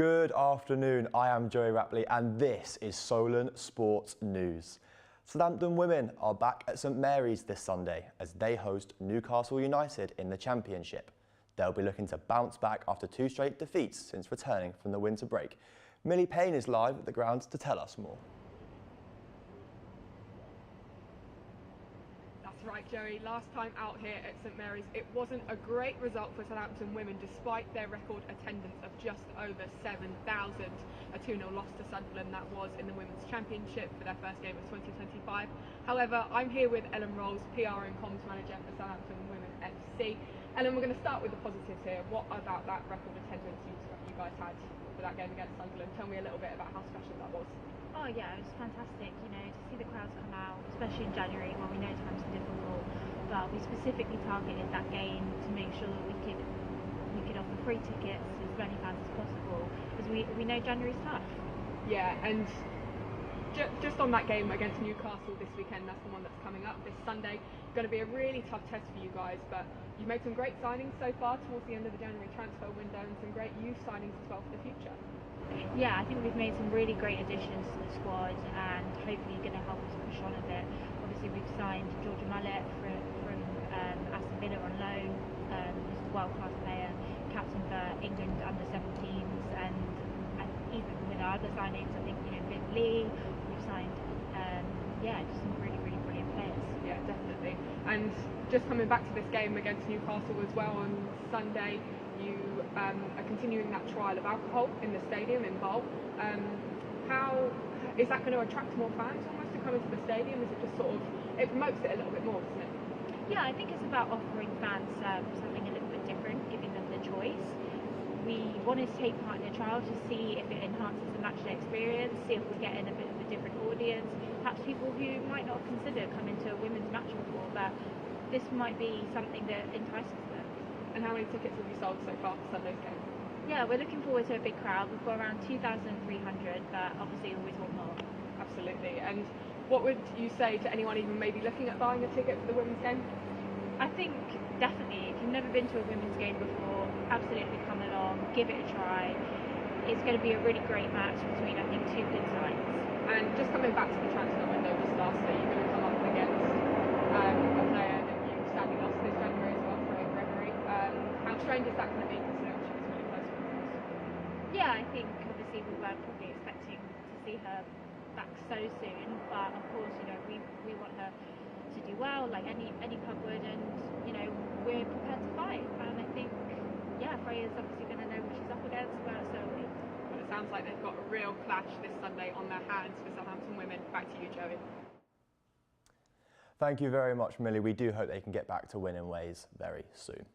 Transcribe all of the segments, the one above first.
Good afternoon, I am Joey Rapley and this is Solent Sports News. Southampton women are back at St Mary's this Sunday as they host Newcastle United in the Championship. They'll be looking to bounce back after 2 straight defeats since returning from the winter break. Millie Payne is live at the ground to tell us more. That's right, Joey. Last time out here at St Mary's, it wasn't a great result for Southampton women despite their record attendance of just over 7,000. A 2-0 loss to Sunderland, that was in the Women's Championship for their first game of 2025. However, I'm here with Ellen Rolls, PR and Comms Manager for Southampton Women FC. Ellen, we're going to start with the positives here. What about that record attendance you guys had for that game against Sunderland? Tell me a little bit about how special that was. Oh yeah, it was fantastic, you know, to see the crowds come out, especially in January when we know times are difficult. But we specifically targeted that game to make sure that we could offer free tickets to as many fans as possible, as we know January's tough. Yeah, and just on that game against Newcastle this weekend, that's the one that's coming up this Sunday. Going to be a really tough test for you guys, but you've made some great signings so far towards the end of the January transfer window and some great youth signings as well for the future. Yeah, I think we've made some really great additions to the squad and hopefully going to help us push on a bit. Obviously we've signed Georgia Mallet from Aston Villa on loan, who's a world-class player, captain for England under-17s, and even with our other signings, I think, you know, Viv Lee, we've signed, just some really, really brilliant players. Yeah, definitely. And just coming back to this game against Newcastle as well on Sunday, you are continuing that trial of alcohol in the stadium in Bowl. How is that going to attract more fans almost to come into the stadium? Is it just sort of, it promotes it a little bit more, doesn't it? Yeah, I think it's about offering fans something a little bit different, giving them the choice. We wanted to take part in the trial to see if it enhances the matchday experience, see if we're getting a bit of a different audience, perhaps people who might not consider coming to a women's match before, but this might be something that entices them. And how many tickets have you sold so far for Sunday's game? Yeah, we're looking forward to a big crowd. We've got around 2,300, but obviously always want more. Absolutely. And what would you say to anyone even maybe looking at buying a ticket for the women's game? I think definitely, if you've never been to a women's game before, absolutely come along, give it a try. It's going to be a really great match between, I think, 2 good sides. And just coming back to the transfer window just last day, you're going to come up against a player that you sadly lost this January as well, how strange is that going to be considering she was really close to us? Yeah, I think obviously we weren't probably expecting to see her back so soon, but of course, you know, we want her to do well like any club would, and you know, we're prepared to fight, and I think, yeah, Freya's obviously going to know what she's up against, but so are we. Well, it sounds like they've got a real clash this Sunday on their hands for Southampton women. Back to you, Joey. Thank you very much, Millie. We do hope they can get back to winning ways very soon.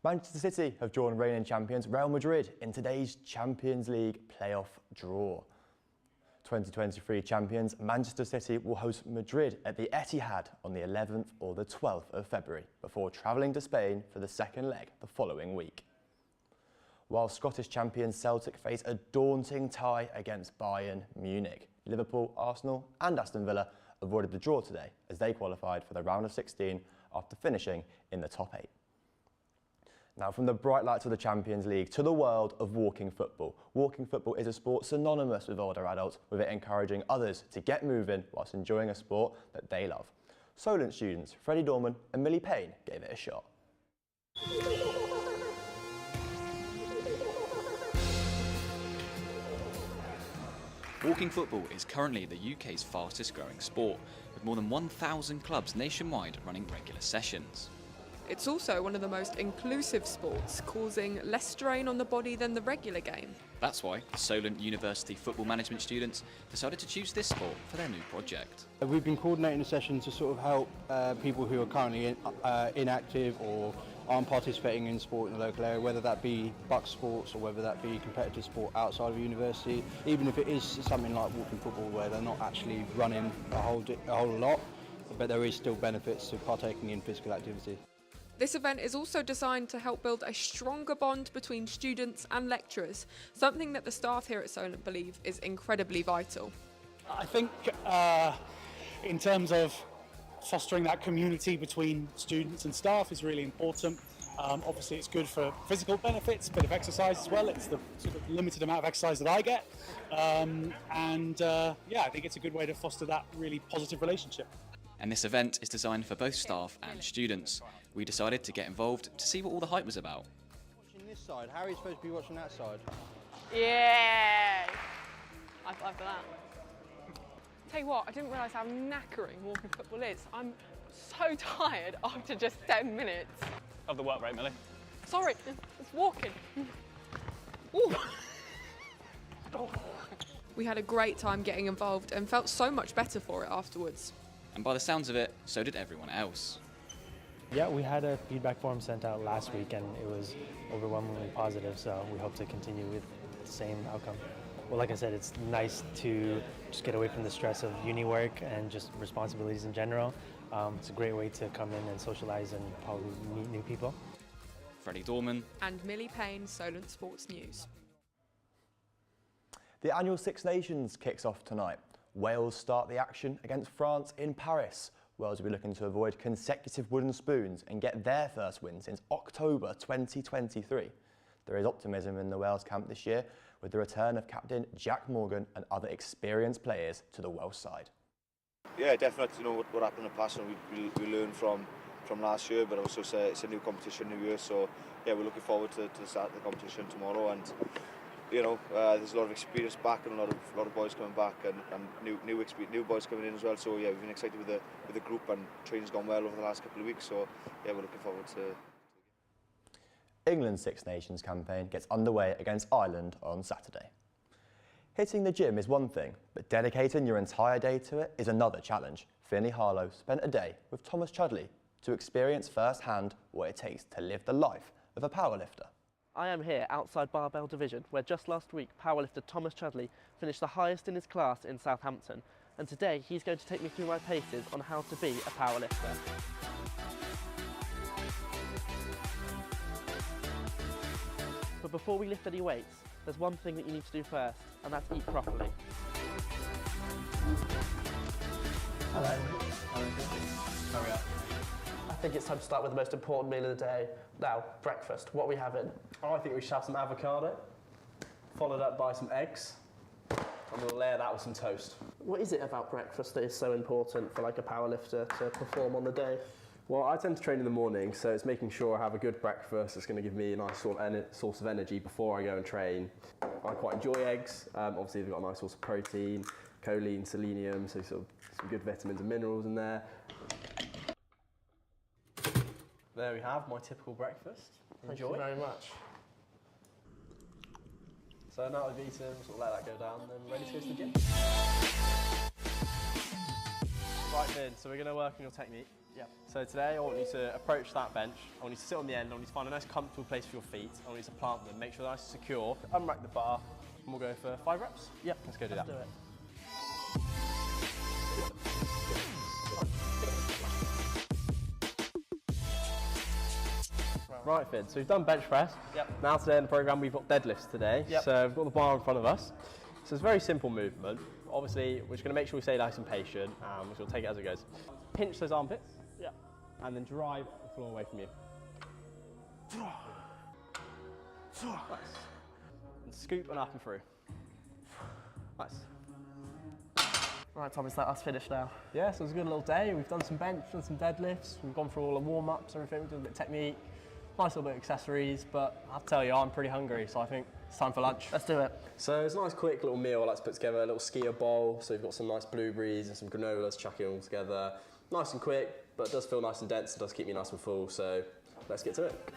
Manchester City have drawn reigning champions Real Madrid in today's Champions League playoff draw. 2023 champions Manchester City will host Madrid at the Etihad on the 11th or the 12th of February before travelling to Spain for the second leg the following week. While Scottish champions Celtic face a daunting tie against Bayern Munich, Liverpool, Arsenal and Aston Villa avoided the draw today as they qualified for the round of 16 after finishing in the top 8. Now, from the bright lights of the Champions League to the world of walking football. Walking football is a sport synonymous with older adults, with it encouraging others to get moving whilst enjoying a sport that they love. Solent students Freddie Dorman and Millie Payne gave it a shot. Walking football is currently the UK's fastest growing sport, with more than 1,000 clubs nationwide running regular sessions. It's also one of the most inclusive sports, causing less strain on the body than the regular game. That's why the Solent University football management students decided to choose this sport for their new project. We've been coordinating a session to sort of help people who are currently inactive or aren't participating in sport in the local area, whether that be buck sports or whether that be competitive sport outside of university, even if it is something like walking football where they're not actually running a whole lot, but there is still benefits to partaking in physical activity. This event is also designed to help build a stronger bond between students and lecturers, something that the staff here at Solent believe is incredibly vital. I think in terms of fostering that community between students and staff is really important. Obviously, it's good for physical benefits, a bit of exercise as well. It's the sort of limited amount of exercise that I get. Yeah, I think it's a good way to foster that really positive relationship. And this event is designed for both staff and students. We decided to get involved to see what all the hype was about. Watching this side, Harry's supposed to be watching that side. Yeah! High five for that. Tell you what, I didn't realise how knackering walking football is. I'm so tired after just 10 minutes. Love the work rate, Millie. Sorry, it's walking. Ooh. We had a great time getting involved and felt so much better for it afterwards. And by the sounds of it, so did everyone else. Yeah, we had a feedback form sent out last week and it was overwhelmingly positive, so we hope to continue with the same outcome. Well, like I said, it's nice to just get away from the stress of uni work and just responsibilities in general. It's a great way to come in and socialise and probably meet new people. Freddie Dorman And Millie Payne, Solent Sports News. The annual Six Nations kicks off tonight. Wales start the action against France in Paris. Wales will be looking to avoid consecutive wooden spoons and get their first win since October 2023. There is optimism in the Wales camp this year with the return of captain Jack Morgan and other experienced players to the Welsh side. Yeah, definitely. You know what happened in the past, and we learned from last year. But also it's a new competition, new year. So yeah, we're looking forward to the start of the competition tomorrow. And you know, there's a lot of experience back and a lot of boys coming back and new boys coming in as well. So yeah, we've been excited with the group, and training's gone well over the last couple of weeks. So yeah, we're looking forward to. England's Six Nations campaign gets underway against Ireland on Saturday. Hitting the gym is one thing, but dedicating your entire day to it is another challenge. Finley Harlow spent a day with Thomas Chudley to experience firsthand what it takes to live the life of a powerlifter. I am here outside Barbell Division, where just last week powerlifter Thomas Chudley finished the highest in his class in Southampton, and today he's going to take me through my paces on how to be a powerlifter. But before we lift any weights, there's one thing that you need to do first, and that's eat properly. Hello. Hurry up. I think it's time to start with the most important meal of the day. Now, breakfast. What are we having? Oh, I think we should have some avocado, followed up by some eggs, and we'll layer that with some toast. What is it about breakfast that is so important for like a powerlifter to perform on the day? Well, I tend to train in the morning, so it's making sure I have a good breakfast that's going to give me a nice source of energy before I go and train. I quite enjoy eggs. Obviously, they've got a nice source of protein, choline, selenium, so sort of some good vitamins and minerals in there. There we have my typical breakfast. Enjoy. Thank you very much. So now we've eaten, sort of let that go down, and then we're ready to go to the gym. Right, Vin, so we're going to work on your technique. Yep. So today I want you to approach that bench. I want you to sit on the end. I want you to find a nice comfortable place for your feet. I want you to plant them, make sure they're nice and secure. Unrack the bar, and we'll go for 5 reps. Yep. Let's go do that. Let's do it. Right, Finn, so we've done bench press. Yep. Now today in the programme we've got deadlifts today. Yep. So we've got the bar in front of us. So it's a very simple movement. Obviously, we're just going to make sure we stay nice and patient, and we're going to take it as it goes. Pinch those armpits. Yep. And then drive the floor away from you. Nice. And scoop and up and through. Nice. Right, Thomas, let us finish now. Yeah, so it was a good little day. We've done some bench, done some deadlifts. We've gone through all the warm-ups, everything. We've done a bit of technique. Nice little bit of accessories, but I have to tell you, I'm pretty hungry, so I think it's time for lunch. Let's do it. So it's a nice quick little meal I like to put together, a little skier bowl. So we've got some nice blueberries and some granolas, chuck it all together. Nice and quick, but it does feel nice and dense and does keep me nice and full, so let's get to it.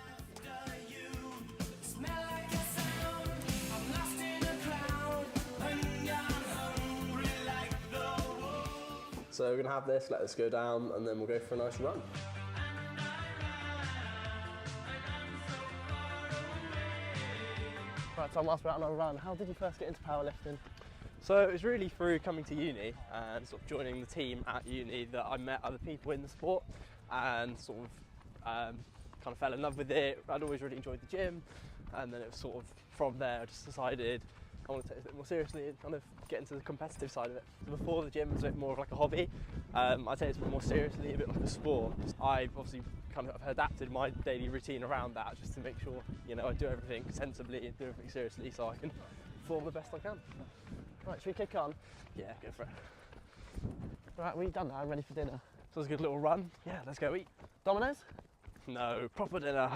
So we're gonna have this, let this go down, and then we'll go for a nice run. Right, Tom, whilst we're out on our run, how did you first get into powerlifting? So it was really through coming to uni and sort of joining the team at uni that I met other people in the sport and sort of kind of fell in love with it. I'd always really enjoyed the gym, and then it was sort of from there I just decided I want to take it a bit more seriously and kind of get into the competitive side of it. So before the gym was a bit more of like a hobby. I take it a bit more seriously, a bit like a sport. I've obviously kind of adapted my daily routine around that just to make sure, you know, I do everything sensibly and do everything seriously so I can perform the best I can. Right, should we kick on? Yeah, go for it. Right, we've done that, I'm ready for dinner. So it's a good little run. Yeah, let's go eat. Domino's? No, proper dinner.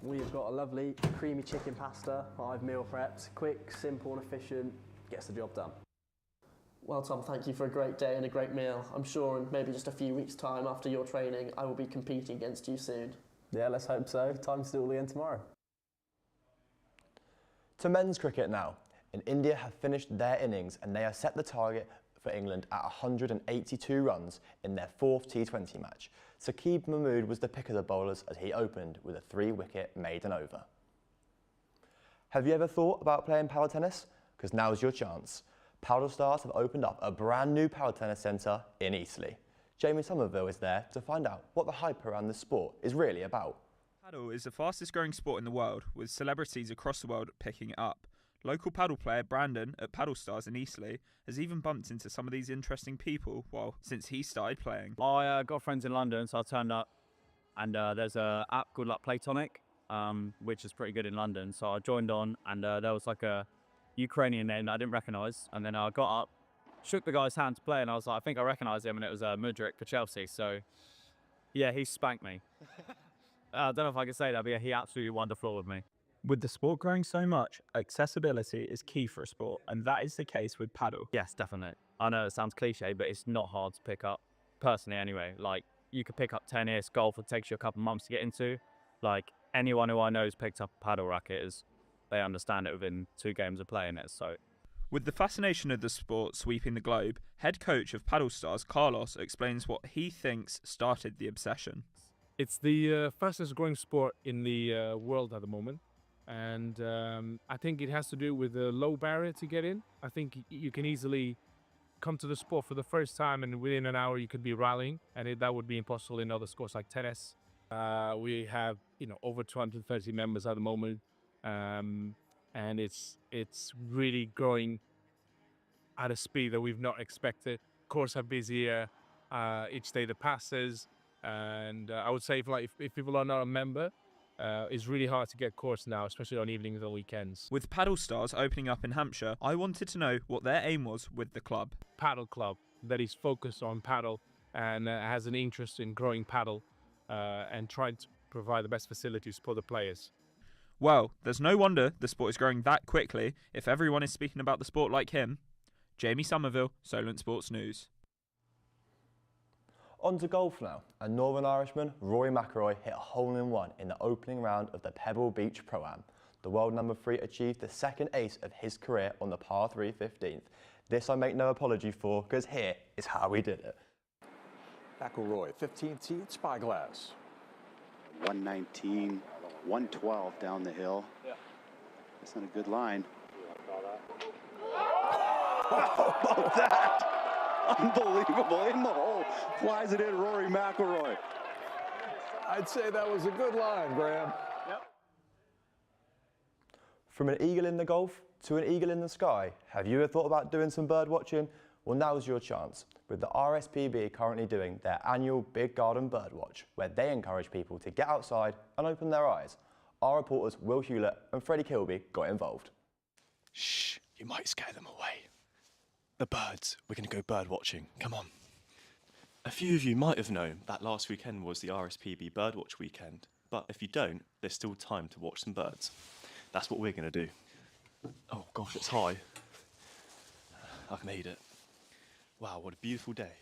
We've got a lovely creamy chicken pasta, 5 meal preps, quick, simple and efficient, gets the job done. Well, Tom, thank you for a great day and a great meal. I'm sure in maybe just a few weeks' time after your training, I will be competing against you soon. Yeah, let's hope so. Time to do it all again tomorrow. To men's cricket now. In India have finished their innings and they have set the target for England at 182 runs in their 4th T20 match. Saqib Mahmood was the pick of the bowlers as he opened with a 3-wicket maiden over. Have you ever thought about playing paddle tennis? Because now's your chance. Paddle Stars have opened up a brand new paddle tennis centre in Eastleigh. Jamie Somerville is there to find out what the hype around this sport is really about. Paddle is the fastest growing sport in the world, with celebrities across the world picking it up. Local paddle player Brandon at Paddle Stars in Eastleigh has even bumped into some of these interesting people since he started playing. I got friends in London, so I turned up, and there's an app called like Platonic, which is pretty good in London. So I joined on, and there was like a Ukrainian name that I didn't recognise, and then I got up, shook the guy's hand to play, and I was like, I think I recognise him, and it was Mudryk for Chelsea. So yeah, he spanked me. I don't know if I can say that, but yeah, he absolutely won the floor with me. With the sport growing so much, accessibility is key for a sport, and that is the case with paddle. Yes, definitely. I know it sounds cliche, but it's not hard to pick up, personally anyway. Like, you could pick up tennis, golf, it takes you a couple months to get into. Like, anyone who I know who's picked up a paddle racket, they understand it within 2 games of playing it, so. With the fascination of the sport sweeping the globe, head coach of Paddle Stars, Carlos, explains what he thinks started the obsession. It's the fastest growing sport in the world at the moment. And I think it has to do with the low barrier to get in. I think you can easily come to the sport for the first time and within an hour you could be rallying, and that would be impossible in other sports like tennis. We have, over 230 members at the moment, and it's really growing at a speed that we've not expected. Courts are busier each day that passes, and I would say if people are not a member, it's really hard to get courts now, especially on evenings or weekends. With Paddle Stars opening up in Hampshire, I wanted to know what their aim was with the club. Paddle club that is focused on paddle and has an interest in growing paddle and trying to provide the best facilities for the players. Well, there's no wonder the sport is growing that quickly if everyone is speaking about the sport like him. Jamie Somerville, Solent Sports News. On to golf now, and Northern Irishman Rory McIlroy hit a hole-in-one in the opening round of the Pebble Beach Pro-Am. The world number 3 achieved the second ace of his career on the par 3 15th. This I make no apology for, because here is how we did it. McIlroy, 15th tee at Spyglass. 119, 112 down the hill. Yeah. That's not a good line. How about that? Unbelievable, in the hole, flies it in, Rory McIlroy. I'd say that was a good line, Graham. Yep. From an eagle in the Gulf to an eagle in the sky, have you ever thought about doing some bird watching? Well, now's your chance, with the RSPB currently doing their annual Big Garden Bird Watch, where they encourage people to get outside and open their eyes. Our reporters Will Hewlett and Freddie Kilby got involved. Shh, you might scare them away. The birds, we're going to go bird watching, come on. A few of you might have known that last weekend was the RSPB Birdwatch weekend, but if you don't, there's still time to watch some birds. That's what we're going to do. Oh gosh, it's high. I've made it. Wow, what a beautiful day.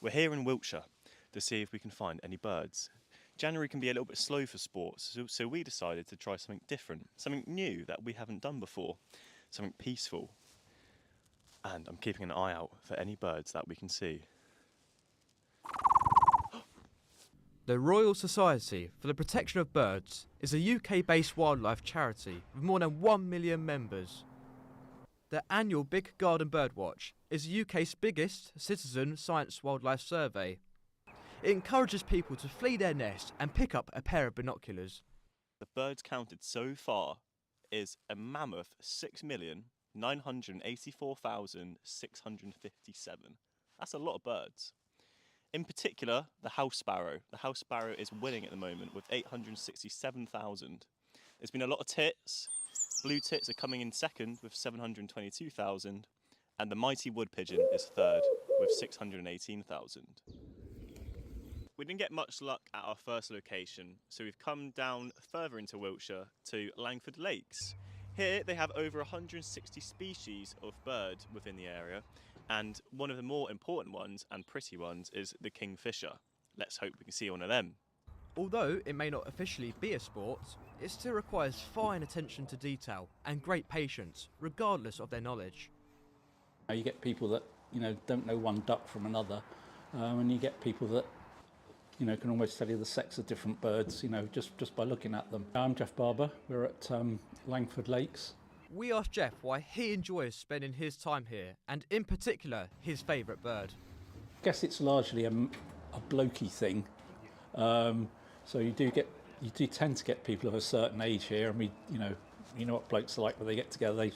We're here in Wiltshire to see if we can find any birds. January can be a little bit slow for sports, so we decided to try something different, something new that we haven't done before, something peaceful. And I'm keeping an eye out for any birds that we can see. The Royal Society for the Protection of Birds is a UK-based wildlife charity with more than 1 million members. The annual Big Garden Birdwatch is the UK's biggest citizen science wildlife survey. It encourages people to flee their nest and pick up a pair of binoculars. The birds counted so far is a mammoth 6,400,000 984,657. That's a lot of birds. In particular, the house sparrow. The house sparrow is winning at the moment with 867,000. There's been a lot of tits. Blue tits are coming in second with 722,000. And the mighty wood pigeon is third with 618,000. We didn't get much luck at our first location, so we've come down further into Wiltshire to Langford Lakes. Here they have over 160 species of bird within the area, and one of the more important ones and pretty ones is the kingfisher. Let's hope we can see one of them. Although it may not officially be a sport, it still requires fine attention to detail and great patience, regardless of their knowledge. You get people that don't know one duck from another, and you get people that can almost tell you the sex of different birds, just by looking at them. I'm Jeff Barber. We're at Langford Lakes. We asked Jeff why he enjoys spending his time here, and in particular, his favourite bird. I guess it's largely a blokey thing. So you do tend to get people of a certain age here, and you know what blokes are like when they get together. They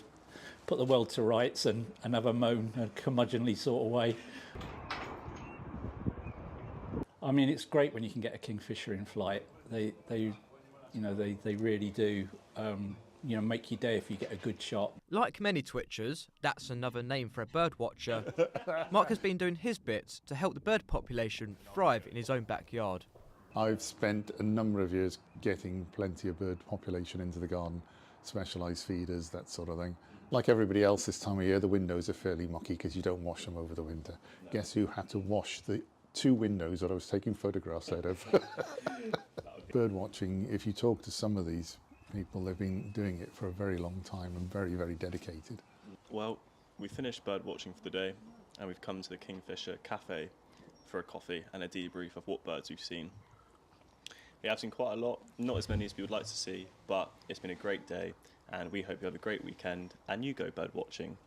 put the world to rights and have a moan, a curmudgeonly sort of way. I mean, it's great when you can get a kingfisher in flight. They really do, make your day if you get a good shot. Like many twitchers, that's another name for a bird watcher. Mark has been doing his bit to help the bird population thrive in his own backyard. I've spent a number of years getting plenty of bird population into the garden, specialised feeders, that sort of thing. Like everybody else this time of year, the windows are fairly mucky because you don't wash them over the winter. Guess who had to wash the 2 windows that I was taking photographs out of? Bird watching, if you talk to some of these people, they've been doing it for a very long time and very, very dedicated. Well, we finished bird watching for the day and we've come to the Kingfisher Cafe for a coffee and a debrief of what birds we've seen. We have seen quite a lot, not as many as we would like to see, but it's been a great day and we hope you have a great weekend and you go bird watching.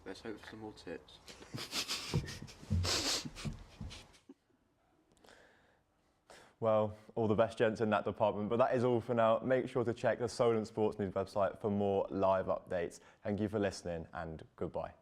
Let's hope for some more tips. Well, all the best, gents, in that department. But that is all for now. Make sure to check the Solent Sports News website for more live updates. Thank you for listening and goodbye.